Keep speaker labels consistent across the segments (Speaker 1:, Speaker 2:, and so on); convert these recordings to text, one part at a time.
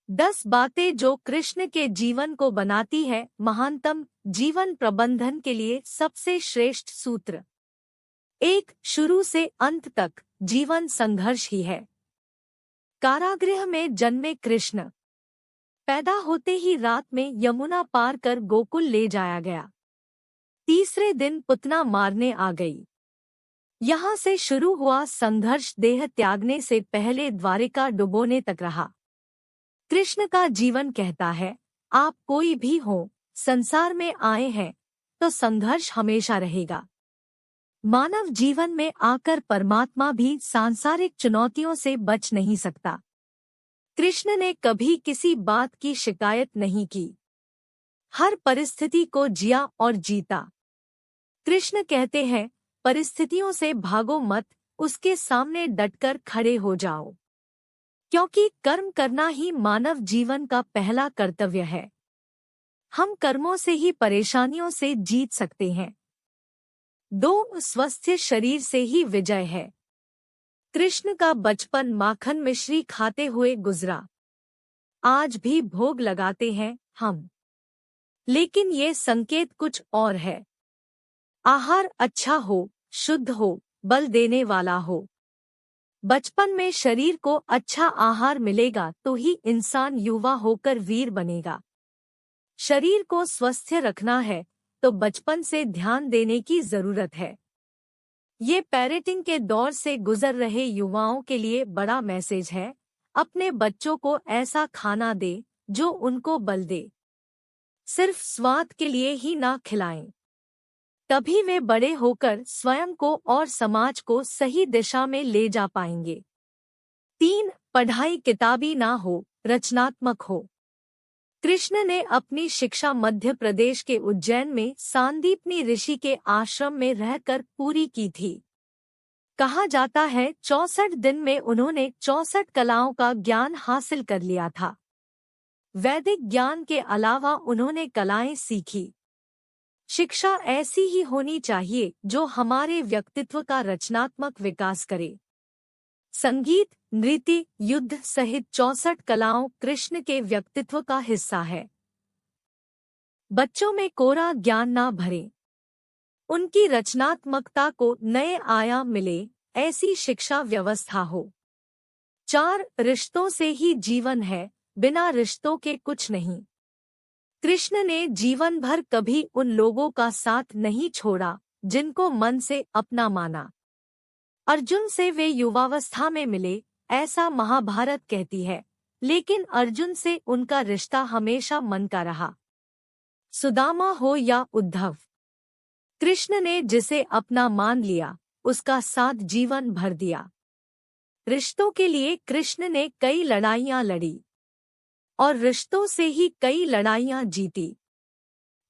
Speaker 1: 10 बातें जो कृष्ण के जीवन को बनाती है महानतम। जीवन प्रबंधन के लिए सबसे श्रेष्ठ सूत्र। 1. शुरू से अंत तक जीवन संघर्ष ही है। कारागृह में जन्मे कृष्ण। पैदा होते ही रात में यमुना पार कर गोकुल ले जाया गया। तीसरे दिन पुतना मारने आ गई। यहाँ से शुरू हुआ संघर्ष देह त्यागने से पहले द्वारिका डुबोने तक रहा। कृष्ण का जीवन कहता है, आप कोई भी हो, संसार में आए हैं तो संघर्ष हमेशा रहेगा। मानव जीवन में आकर परमात्मा भी सांसारिक चुनौतियों से बच नहीं सकता। कृष्ण ने कभी किसी बात की शिकायत नहीं की, हर परिस्थिति को जिया और जीता। कृष्ण कहते हैं, परिस्थितियों से भागो मत, उसके सामने डटकर खड़े हो जाओ, क्योंकि कर्म करना ही मानव जीवन का पहला कर्तव्य है। हम कर्मों से ही परेशानियों से जीत सकते हैं। 2. स्वस्थ शरीर से ही विजय है। कृष्ण का बचपन माखन मिश्री खाते हुए गुजरा। आज भी भोग लगाते हैं हम, लेकिन ये संकेत कुछ और है। आहार अच्छा हो, शुद्ध हो, बल देने वाला हो। बचपन में शरीर को अच्छा आहार मिलेगा तो ही इंसान युवा होकर वीर बनेगा। शरीर को स्वस्थ रखना है तो बचपन से ध्यान देने की जरूरत है। ये पेरेंटिंग के दौर से गुजर रहे युवाओं के लिए बड़ा मैसेज है। अपने बच्चों को ऐसा खाना दे जो उनको बल दे। सिर्फ स्वाद के लिए ही ना खिलाएं, तभी वे बड़े होकर स्वयं को और समाज को सही दिशा में ले जा पाएंगे। 3. पढ़ाई किताबी ना हो, रचनात्मक हो। कृष्ण ने अपनी शिक्षा मध्य प्रदेश के उज्जैन में सांदीपनी ऋषि के आश्रम में रहकर पूरी की थी। कहा जाता है 64 दिन में उन्होंने 64 कलाओं का ज्ञान हासिल कर लिया था। वैदिक ज्ञान के अलावा उन्होंने कलाएं सीखी। शिक्षा ऐसी ही होनी चाहिए जो हमारे व्यक्तित्व का रचनात्मक विकास करे। संगीत, नृत्य, युद्ध सहित 64 कलाओं कृष्ण के व्यक्तित्व का हिस्सा है। बच्चों में कोरा ज्ञान ना भरें, उनकी रचनात्मकता को नए आयाम मिले, ऐसी शिक्षा व्यवस्था हो। 4. रिश्तों से ही जीवन है, बिना रिश्तों के कुछ नहीं। कृष्ण ने जीवन भर कभी उन लोगों का साथ नहीं छोड़ा जिनको मन से अपना माना। अर्जुन से वे युवावस्था में मिले, ऐसा महाभारत कहती है, लेकिन अर्जुन से उनका रिश्ता हमेशा मन का रहा। सुदामा हो या उद्धव, कृष्ण ने जिसे अपना मान लिया, उसका साथ जीवन भर दिया। रिश्तों के लिए कृष्ण ने कई लड़ाइयां लड़ी और रिश्तों से ही कई लड़ाइयां जीती।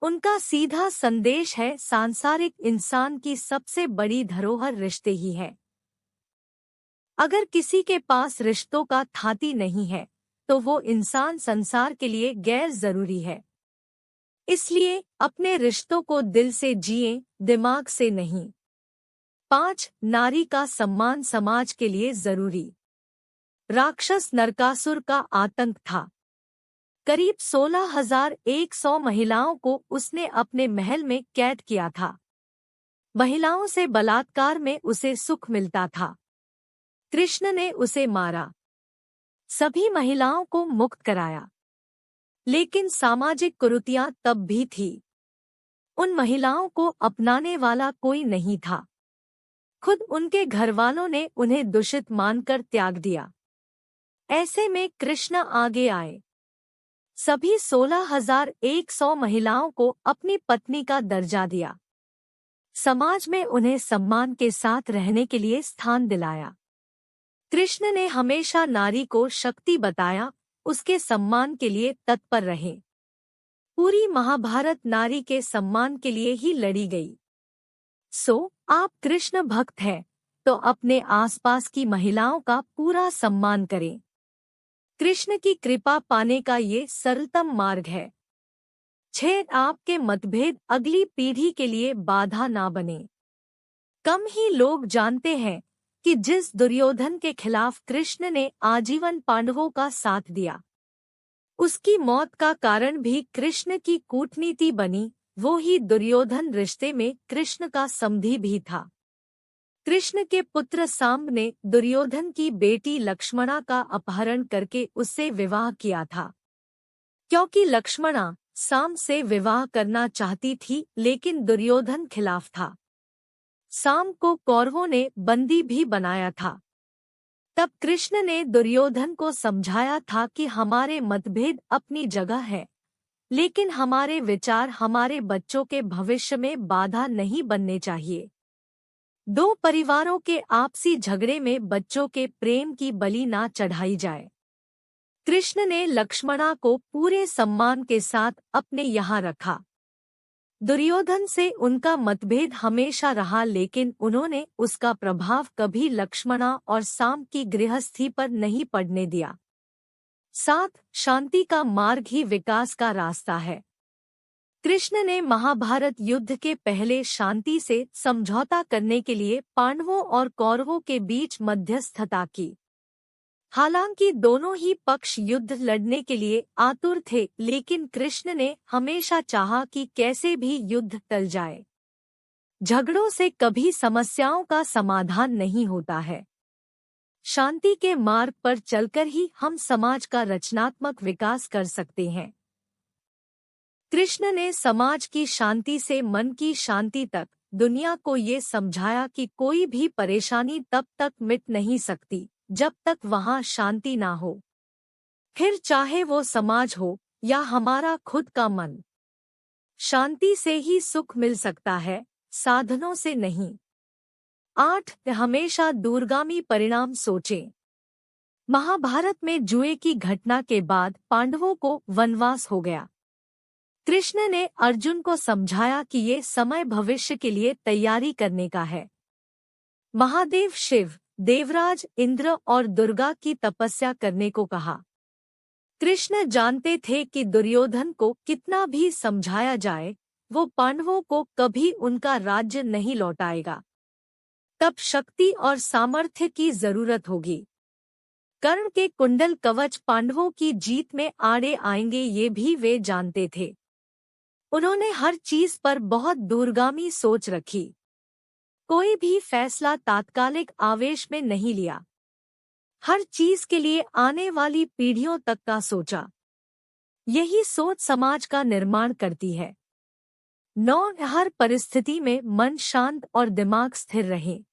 Speaker 1: उनका सीधा संदेश है, सांसारिक इंसान की सबसे बड़ी धरोहर रिश्ते ही है। अगर किसी के पास रिश्तों का थाती नहीं है तो वो इंसान संसार के लिए गैर जरूरी है। इसलिए अपने रिश्तों को दिल से जिएं, दिमाग से नहीं। 5. नारी का सम्मान समाज के लिए जरूरी। राक्षस नरकासुर का आतंक था। करीब 16,100 महिलाओं को उसने अपने महल में कैद किया था। महिलाओं से बलात्कार में उसे सुख मिलता था। कृष्ण ने उसे मारा, सभी महिलाओं को मुक्त कराया, लेकिन सामाजिक कुरीतियां तब भी थी। उन महिलाओं को अपनाने वाला कोई नहीं था। खुद उनके घरवालों ने उन्हें दूषित मानकर त्याग दिया। ऐसे में कृष्ण आगे आए, सभी 16,100 महिलाओं को अपनी पत्नी का दर्जा दिया, समाज में उन्हें सम्मान के साथ रहने के लिए स्थान दिलाया। कृष्ण ने हमेशा नारी को शक्ति बताया, उसके सम्मान के लिए तत्पर रहे। पूरी महाभारत नारी के सम्मान के लिए ही लड़ी गई। आप कृष्ण भक्त हैं तो अपने आसपास की महिलाओं का पूरा सम्मान करें। कृष्ण की कृपा पाने का ये सरलतम मार्ग है। 6. आपके मतभेद अगली पीढ़ी के लिए बाधा ना बने। कम ही लोग जानते हैं कि जिस दुर्योधन के खिलाफ कृष्ण ने आजीवन पांडवों का साथ दिया, उसकी मौत का कारण भी कृष्ण की कूटनीति बनी, वो ही दुर्योधन रिश्ते में कृष्ण का समधी भी था। कृष्ण के पुत्र सांब ने दुर्योधन की बेटी लक्ष्मणा का अपहरण करके उससे विवाह किया था। क्योंकि लक्ष्मणा सांब से विवाह करना चाहती थी, लेकिन दुर्योधन खिलाफ था। सांब को कौरवों ने बंदी भी बनाया था। तब कृष्ण ने दुर्योधन को समझाया था कि हमारे मतभेद अपनी जगह है, लेकिन हमारे विचार हमारे बच्चों के भविष्य में बाधा नहीं बनने चाहिए। दो परिवारों के आपसी झगड़े में बच्चों के प्रेम की बलि ना चढ़ाई जाए। कृष्ण ने लक्ष्मणा को पूरे सम्मान के साथ अपने यहाँ रखा। दुर्योधन से उनका मतभेद हमेशा रहा, लेकिन उन्होंने उसका प्रभाव कभी लक्ष्मणा और सांब की गृहस्थी पर नहीं पड़ने दिया। साथ शांति का मार्ग ही विकास का रास्ता है। कृष्ण ने महाभारत युद्ध के पहले शांति से समझौता करने के लिए पांडवों और कौरवों के बीच मध्यस्थता की। हालांकि दोनों ही पक्ष युद्ध लड़ने के लिए आतुर थे, लेकिन कृष्ण ने हमेशा चाहा कि कैसे भी युद्ध टल जाए। झगड़ों से कभी समस्याओं का समाधान नहीं होता है। शांति के मार्ग पर चलकर ही हम समाज का रचनात्मक विकास कर सकते हैं। कृष्ण ने समाज की शांति से मन की शांति तक दुनिया को ये समझाया कि कोई भी परेशानी तब तक मिट नहीं सकती जब तक वहाँ शांति ना हो, फिर चाहे वो समाज हो या हमारा खुद का मन। शांति से ही सुख मिल सकता है, साधनों से नहीं। 8. हमेशा दूरगामी परिणाम सोचें। महाभारत में जुए की घटना के बाद पांडवों को वनवास हो गया। कृष्ण ने अर्जुन को समझाया कि ये समय भविष्य के लिए तैयारी करने का है। महादेव शिव, देवराज इंद्र और दुर्गा की तपस्या करने को कहा। कृष्ण जानते थे कि दुर्योधन को कितना भी समझाया जाए, वो पांडवों को कभी उनका राज्य नहीं लौटाएगा। तब शक्ति और सामर्थ्य की जरूरत होगी। कर्ण के कुंडल कवच पांडवों की जीत में आड़े आएंगे, ये भी वे जानते थे। उन्होंने हर चीज पर बहुत दूरगामी सोच रखी। कोई भी फैसला तात्कालिक आवेश में नहीं लिया। हर चीज के लिए आने वाली पीढ़ियों तक का सोचा। यही सोच समाज का निर्माण करती है। 9. हर परिस्थिति में मन शांत और दिमाग स्थिर रहे।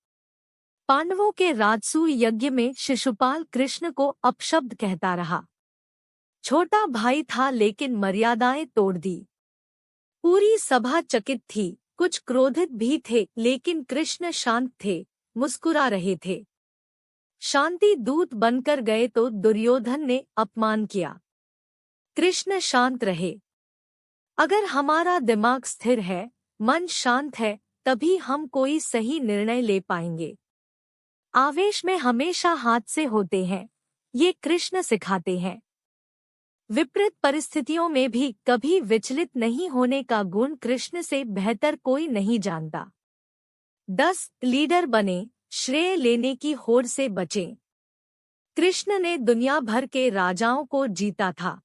Speaker 1: पांडवों के राजसूय यज्ञ में शिशुपाल कृष्ण को अपशब्द कहता रहा। छोटा भाई था, लेकिन मर्यादाएं तोड़ दी। पूरी सभा चकित थी, कुछ क्रोधित भी थे, लेकिन कृष्ण शांत थे, मुस्कुरा रहे थे। शांति दूत बनकर गए तो दुर्योधन ने अपमान किया। कृष्ण शांत रहे। अगर हमारा दिमाग स्थिर है, मन शांत है, तभी हम कोई सही निर्णय ले पाएंगे। आवेश में हमेशा हादसे होते हैं, ये कृष्ण सिखाते हैं। विपरीत परिस्थितियों में भी कभी विचलित नहीं होने का गुण कृष्ण से बेहतर कोई नहीं जानता। 10. लीडर बने, श्रेय लेने की होड़ से बचें। कृष्ण ने दुनिया भर के राजाओं को जीता था।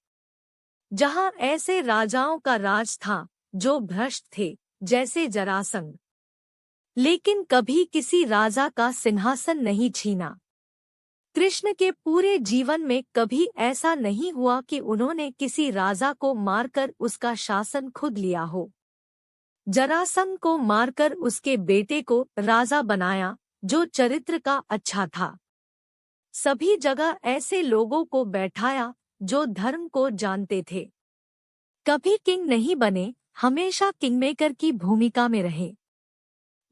Speaker 1: जहां ऐसे राजाओं का राज था जो भ्रष्ट थे, जैसे जरासंध, लेकिन कभी किसी राजा का सिंहासन नहीं छीना। कृष्ण के पूरे जीवन में कभी ऐसा नहीं हुआ कि उन्होंने किसी राजा को मारकर उसका शासन खुद लिया हो। जरासंध को मारकर उसके बेटे को राजा बनाया, जो चरित्र का अच्छा था। सभी जगह ऐसे लोगों को बैठाया जो धर्म को जानते थे। कभी किंग नहीं बने, हमेशा किंगमेकर की भूमिका में रहे।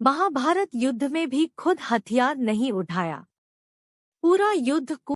Speaker 1: महाभारत युद्ध में भी खुद हथियार नहीं उठाया। पूरा युद्ध